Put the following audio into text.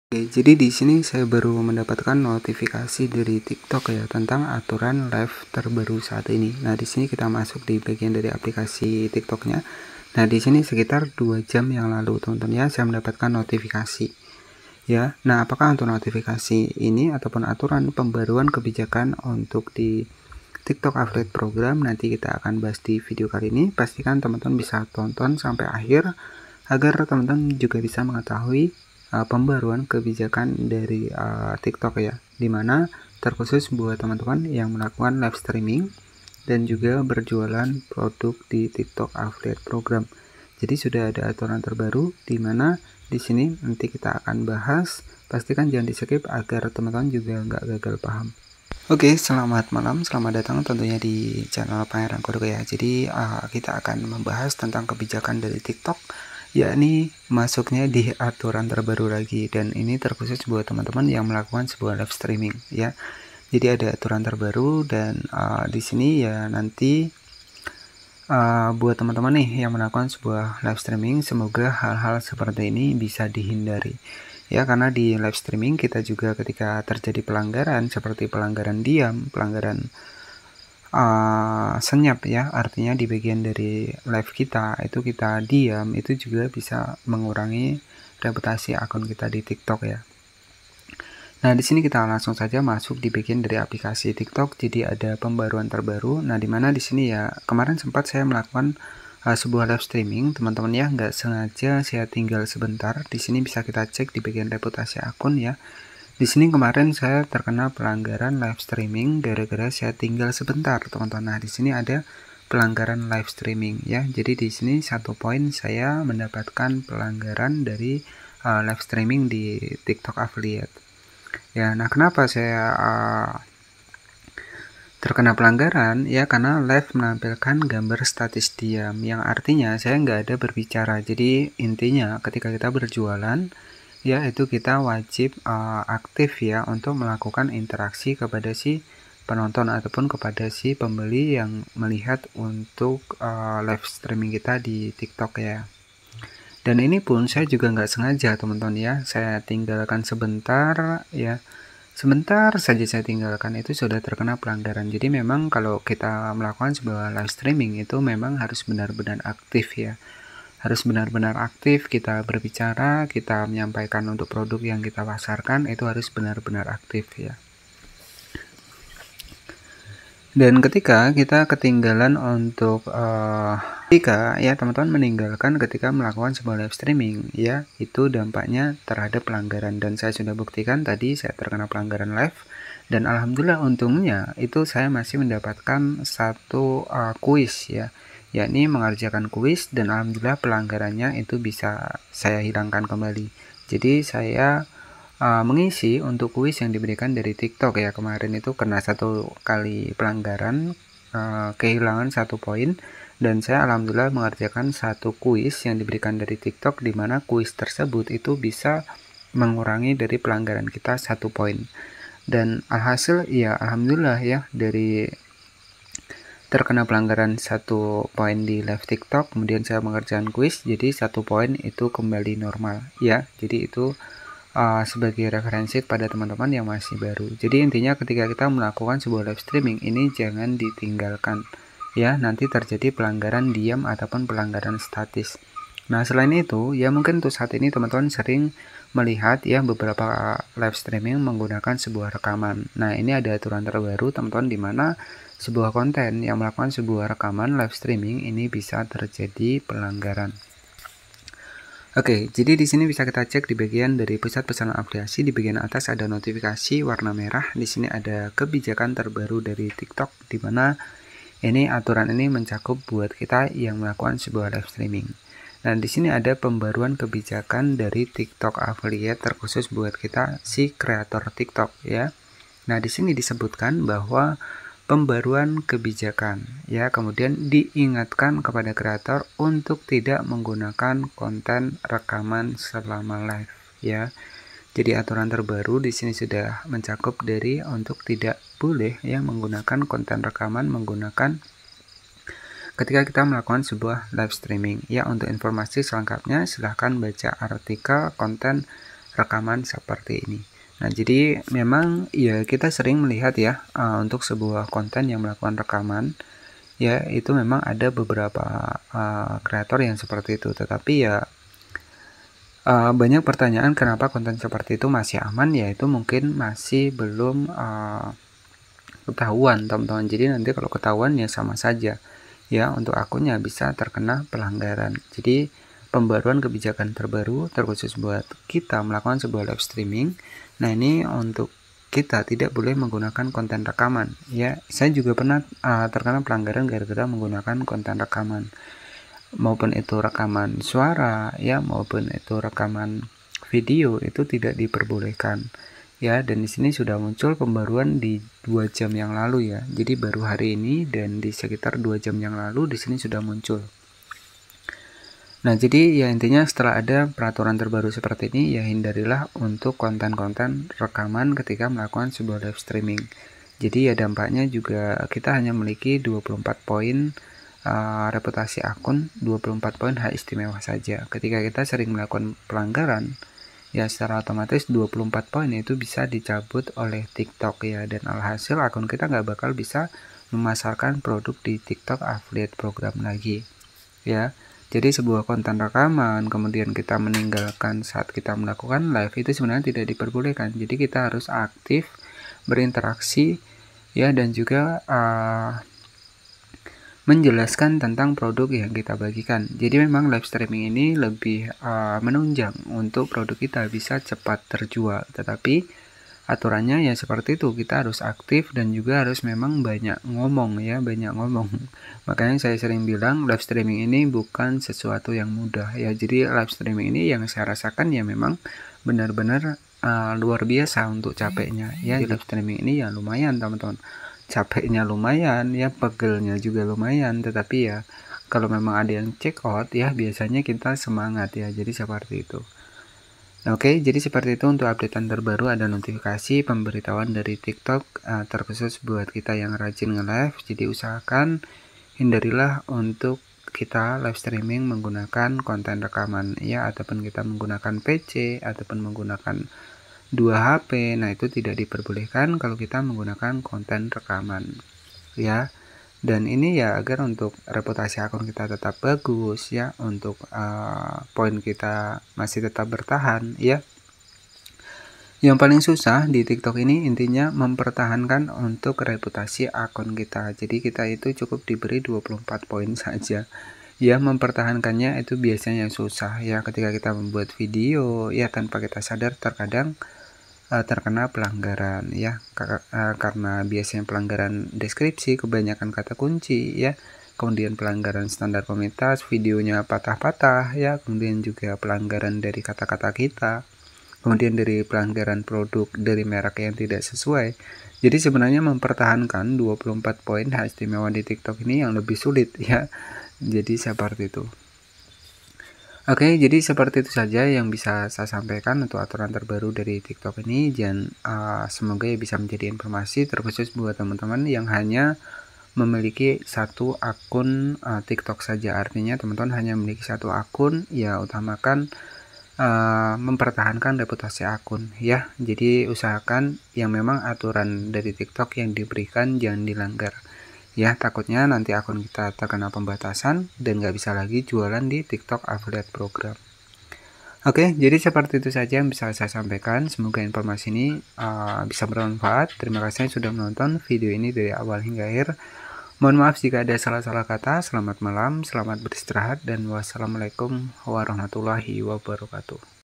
Oke, jadi di sini saya baru mendapatkan notifikasi dari TikTok ya tentang aturan live terbaru saat ini. Nah, di sini kita masuk di bagian dari aplikasi TikToknya. Nah, di sini sekitar 2 jam yang lalu teman-teman ya saya mendapatkan notifikasi. Ya, nah apakah untuk notifikasi ini ataupun aturan pembaruan kebijakan untuk di TikTok Affiliate Program nanti kita akan bahas di video kali ini. Pastikan teman-teman bisa tonton sampai akhir agar teman-teman juga bisa mengetahui pembaruan kebijakan dari TikTok ya, dimana terkhusus buat teman-teman yang melakukan live streaming dan juga berjualan produk di TikTok Affiliate Program. Jadi sudah ada aturan terbaru di mana di sini nanti kita akan bahas. Pastikan jangan di skip agar teman-teman juga nggak gagal paham. Oke, selamat malam, selamat datang tentunya di channel Pangeran Kode ya. Jadi kita akan membahas tentang kebijakan dari TikTok, yakni masuknya di aturan terbaru lagi, dan ini terkhusus buat teman-teman yang melakukan sebuah live streaming ya. Jadi ada aturan terbaru dan di sini ya nanti buat teman-teman nih yang melakukan sebuah live streaming, semoga hal-hal seperti ini bisa dihindari ya, karena di live streaming kita juga ketika terjadi pelanggaran seperti pelanggaran diam, pelanggaran senyap ya, artinya di bagian dari live kita itu kita diam, itu juga bisa mengurangi reputasi akun kita di TikTok ya. Nah, di sini kita langsung saja masuk di bagian dari aplikasi TikTok. Jadi ada pembaruan terbaru. Nah, di mana di sini ya kemarin sempat saya melakukan sebuah live streaming, teman-teman ya, nggak sengaja saya tinggal sebentar. Di sini bisa kita cek di bagian reputasi akun ya. Di sini kemarin saya terkena pelanggaran live streaming gara-gara saya tinggal sebentar, teman-teman. Nah, di sini ada pelanggaran live streaming ya. Jadi di sini 1 poin saya mendapatkan pelanggaran dari live streaming di TikTok Affiliate. Ya, nah kenapa saya terkena pelanggaran? Ya, karena live menampilkan gambar statis diam, yang artinya saya nggak ada berbicara. Jadi intinya ketika kita berjualan, ya itu kita wajib aktif ya untuk melakukan interaksi kepada si penonton ataupun kepada si pembeli yang melihat untuk live streaming kita di TikTok ya. Dan ini pun saya juga nggak sengaja teman-teman ya, saya tinggalkan sebentar ya. Sebentar saja saya tinggalkan itu sudah terkena pelanggaran. Jadi memang kalau kita melakukan sebuah live streaming itu memang harus benar-benar aktif ya. Harus benar-benar aktif, kita berbicara, kita menyampaikan untuk produk yang kita pasarkan itu harus benar-benar aktif ya. Dan ketika kita ketinggalan untuk ketika ya teman-teman meninggalkan ketika melakukan sebuah live streaming ya, itu dampaknya terhadap pelanggaran, dan saya sudah buktikan tadi saya terkena pelanggaran live, dan alhamdulillah untungnya itu saya masih mendapatkan satu kuis ya, yakni mengerjakan kuis, dan alhamdulillah pelanggarannya itu bisa saya hilangkan kembali. Jadi saya mengisi untuk kuis yang diberikan dari TikTok ya, kemarin itu kena 1 kali pelanggaran, kehilangan 1 poin, dan saya alhamdulillah mengerjakan 1 kuis yang diberikan dari TikTok, di mana kuis tersebut itu bisa mengurangi dari pelanggaran kita 1 poin. Dan alhasil ya alhamdulillah ya, dari terkena pelanggaran 1 poin di live TikTok, kemudian saya mengerjakan kuis, jadi 1 poin itu kembali normal ya. Jadi itu sebagai referensi pada teman-teman yang masih baru. Jadi intinya ketika kita melakukan sebuah live streaming ini jangan ditinggalkan ya, nanti terjadi pelanggaran diam ataupun pelanggaran statis. Nah, selain itu ya mungkin untuk saat ini teman-teman sering melihat ya beberapa live streaming menggunakan sebuah rekaman. Nah, ini ada aturan terbaru teman-teman, di mana sebuah konten yang melakukan sebuah rekaman live streaming ini bisa terjadi pelanggaran. Oke, jadi di sini bisa kita cek di bagian dari pusat pesanan afiliasi, di bagian atas ada notifikasi warna merah. Di sini ada kebijakan terbaru dari TikTok, di mana ini aturan ini mencakup buat kita yang melakukan sebuah live streaming. Dan di sini ada pembaruan kebijakan dari TikTok Affiliate terkhusus buat kita si kreator TikTok ya. Nah, di sini disebutkan bahwa pembaruan kebijakan ya, kemudian diingatkan kepada kreator untuk tidak menggunakan konten rekaman selama live ya. Jadi aturan terbaru di sini sudah mencakup dari untuk tidak boleh ya menggunakan konten rekaman menggunakan ketika kita melakukan sebuah live streaming. Ya, untuk informasi selengkapnya silahkan baca artikel konten rekaman seperti ini. Nah, jadi memang ya kita sering melihat ya untuk sebuah konten yang melakukan rekaman, ya itu memang ada beberapa kreator yang seperti itu. Tetapi ya banyak pertanyaan kenapa konten seperti itu masih aman, yaitu mungkin masih belum ketahuan teman-teman. Jadi nanti kalau ketahuan ya sama saja ya, untuk akunnya bisa terkena pelanggaran. Jadi pembaruan kebijakan terbaru terkhusus buat kita melakukan sebuah live streaming. Nah, ini untuk kita tidak boleh menggunakan konten rekaman ya. Saya juga pernah terkena pelanggaran gara-gara menggunakan konten rekaman, maupun itu rekaman suara ya, maupun itu rekaman video, itu tidak diperbolehkan ya. Dan di sini sudah muncul pembaruan di 2 jam yang lalu ya. Jadi baru hari ini dan di sekitar 2 jam yang lalu di sini sudah muncul. Nah, jadi ya intinya setelah ada peraturan terbaru seperti ini, ya hindarilah untuk konten-konten rekaman ketika melakukan sebuah live streaming. Jadi ya dampaknya juga kita hanya memiliki 24 poin reputasi akun, 24 poin hak istimewa saja. Ketika kita sering melakukan pelanggaran, ya secara otomatis 24 poin itu bisa dicabut oleh TikTok ya, dan alhasil akun kita nggak bakal bisa memasarkan produk di TikTok affiliate program lagi ya. Jadi sebuah konten rekaman kemudian kita meninggalkan saat kita melakukan live itu sebenarnya tidak diperbolehkan. Jadi kita harus aktif berinteraksi ya, dan juga menjelaskan tentang produk yang kita bagikan. Jadi memang live streaming ini lebih menunjang untuk produk kita bisa cepat terjual, tetapi aturannya ya seperti itu, kita harus aktif dan juga harus memang banyak ngomong ya, banyak ngomong. Makanya saya sering bilang live streaming ini bukan sesuatu yang mudah ya. Jadi live streaming ini yang saya rasakan ya memang benar-benar luar biasa untuk capeknya ya. Di live streaming ini ya lumayan teman-teman, capeknya lumayan ya, pegelnya juga lumayan, tetapi ya kalau memang ada yang check out ya biasanya kita semangat ya. Jadi seperti itu. Oke, jadi seperti itu untuk updatean terbaru. Ada notifikasi pemberitahuan dari TikTok terkhusus buat kita yang rajin nge-live. Jadi usahakan hindarilah untuk kita live streaming menggunakan konten rekaman ya, ataupun kita menggunakan PC ataupun menggunakan 2 HP. Nah, itu tidak diperbolehkan kalau kita menggunakan konten rekaman ya. Dan ini ya agar untuk reputasi akun kita tetap bagus ya, untuk poin kita masih tetap bertahan ya. Yang paling susah di TikTok ini intinya mempertahankan untuk reputasi akun kita. Jadi kita itu cukup diberi 24 poin saja. Ya, mempertahankannya itu biasanya susah ya, ketika kita membuat video ya tanpa kita sadar terkadang terkena pelanggaran ya, karena biasanya pelanggaran deskripsi, kebanyakan kata kunci ya, kemudian pelanggaran standar komunitas, videonya patah-patah ya, kemudian juga pelanggaran dari kata-kata kita, kemudian dari pelanggaran produk dari merek yang tidak sesuai. Jadi sebenarnya mempertahankan 24 poin hak istimewa di TikTok ini yang lebih sulit ya. Jadi seperti itu. Oke, jadi seperti itu saja yang bisa saya sampaikan untuk aturan terbaru dari TikTok ini. Dan semoga ya bisa menjadi informasi terkhusus buat teman-teman yang hanya memiliki satu akun TikTok saja. Artinya teman-teman hanya memiliki satu akun, ya utamakan mempertahankan reputasi akun ya. Jadi usahakan yang memang aturan dari TikTok yang diberikan jangan dilanggar ya, takutnya nanti akun kita terkena pembatasan dan nggak bisa lagi jualan di TikTok affiliate program. Oke, jadi seperti itu saja yang bisa saya sampaikan. Semoga informasi ini bisa bermanfaat. Terima kasih sudah menonton video ini dari awal hingga akhir. Mohon maaf jika ada salah-salah kata. Selamat malam, selamat beristirahat, dan wassalamualaikum warahmatullahi wabarakatuh.